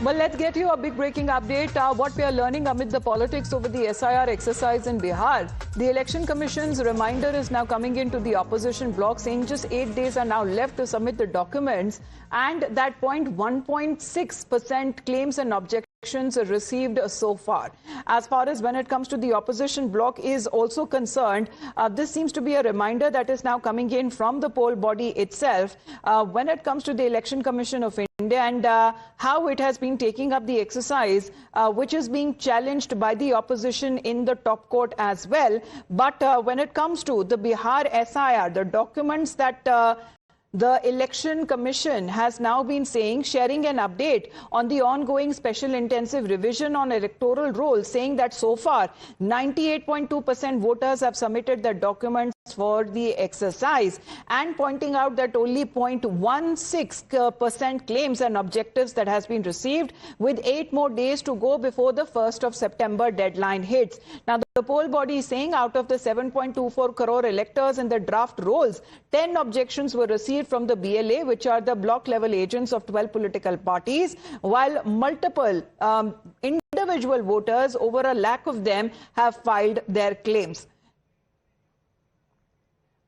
Well, let's get you a big breaking update. What we are learning amid the politics over the SIR exercise in Bihar. The Election Commission's reminder is now coming into the opposition bloc, saying just 8 days are now left to submit the documents, and that 1.6% claims and objections received so far. As far as when it comes to the opposition bloc is also concerned, this seems to be a reminder that is now coming in from the poll body itself when it comes to the Election Commission of India and how it has been taking up the exercise, which is being challenged by the opposition in the top court as well. But when it comes to the Bihar SIR, the documents that the Election Commission has now been sharing an update on the ongoing special intensive revision on electoral rolls, saying that so far 98.2% voters have submitted their documents for the exercise, and pointing out that only 0.16% claims and objectives that has been received, with 8 more days to go before the 1st of September deadline hits. Now, the poll body is saying out of the 7.24 crore electors in the draft rolls, 10 objections were received from the BLA, which are the block level agents of 12 political parties, while multiple individual voters, over a lakh of them, have filed their claims.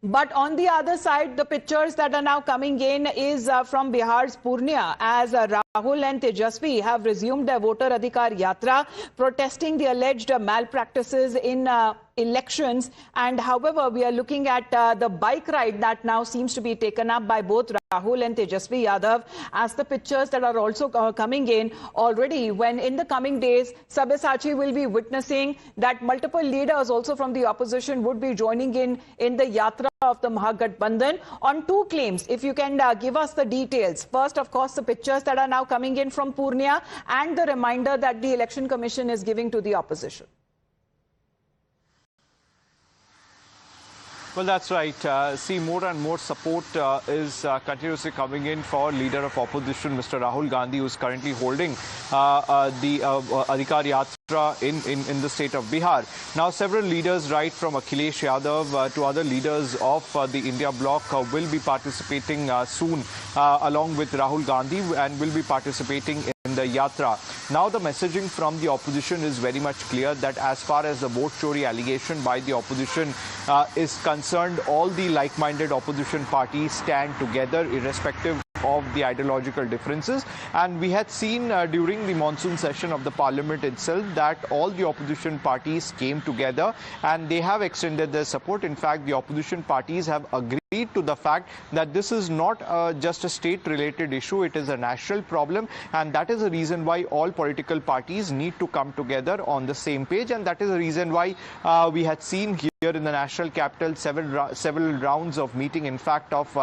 But on the other side, the pictures that are now coming in is from Bihar's Purnia, as Rahul and Tejasvi have resumed their voter Adhikar Yatra, protesting the alleged malpractices in elections. And however, we are looking at the bike ride that now seems to be taken up by both Rahul and Tejasvi Yadav, as the pictures that are also coming in already, when in the coming days, Sabyasachi will be witnessing that multiple leaders also from the opposition would be joining in the Yatra of the Mahagathbandhan on 2 claims. If you can give us the details. First, of course, the pictures that are now coming in from Purnia and the reminder that the Election Commission is giving to the opposition. Well, that's right. See, more and more support is continuously coming in for leader of opposition, Mr. Rahul Gandhi, who is currently holding the Adhikar Yatra in the state of Bihar. Now, several leaders, right from Akhilesh Yadav to other leaders of the India bloc, will be participating soon along with Rahul Gandhi, and will be participating in the Yatra. Now, the messaging from the opposition is very much clear that as far as the vote chori allegation by the opposition is concerned, all the like-minded opposition parties stand together irrespective of the ideological differences. And we had seen during the monsoon session of the parliament itself that all the opposition parties came together and they have extended their support. In fact, the opposition parties have agreed to the fact that this is not just a state-related issue, it is a national problem, and that is the reason why all political parties need to come together on the same page, and that is the reason why we had seen here in the national capital several rounds of meeting, in fact, of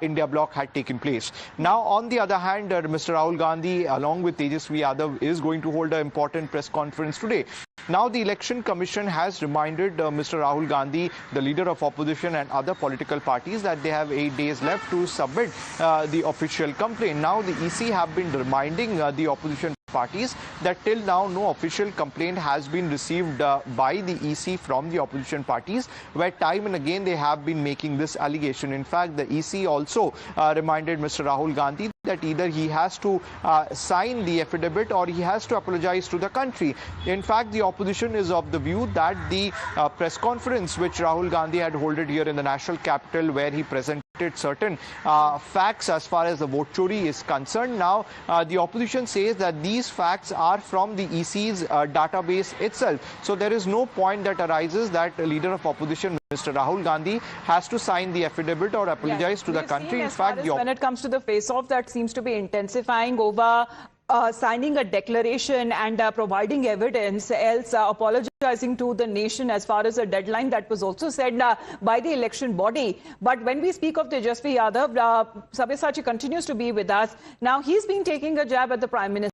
India bloc had taken place. Now, on the other hand, Mr. Rahul Gandhi, along with Tejasvi Yadav, is going to hold an important press conference today. Now, the Election Commission has reminded Mr. Rahul Gandhi, the leader of opposition, and other political parties that they have 8 days left to submit the official complaint. Now, the EC have been reminding the opposition parties that till now no official complaint has been received by the EC from the opposition parties, where time and again they have been making this allegation. In fact, the EC also reminded Mr. Rahul Gandhi that either he has to sign the affidavit or he has to apologize to the country. In fact, the opposition is of the view that the press conference which Rahul Gandhi had held here in the national capital, where he presented certain facts as far as the vote chori is concerned. Now, the opposition says that these facts are from the EC's database itself. So there is no point that arises that a leader of opposition, Mr. Rahul Gandhi, has to sign the affidavit or apologize to the country. In fact, when it comes to the face-off that seems to be intensifying over signing a declaration and providing evidence, else apologizing to the nation as far as a deadline that was also said by the election body. But when we speak of Tejasvi Yadav, Sabyasachi continues to be with us. Now, he's been taking a jab at the Prime Minister.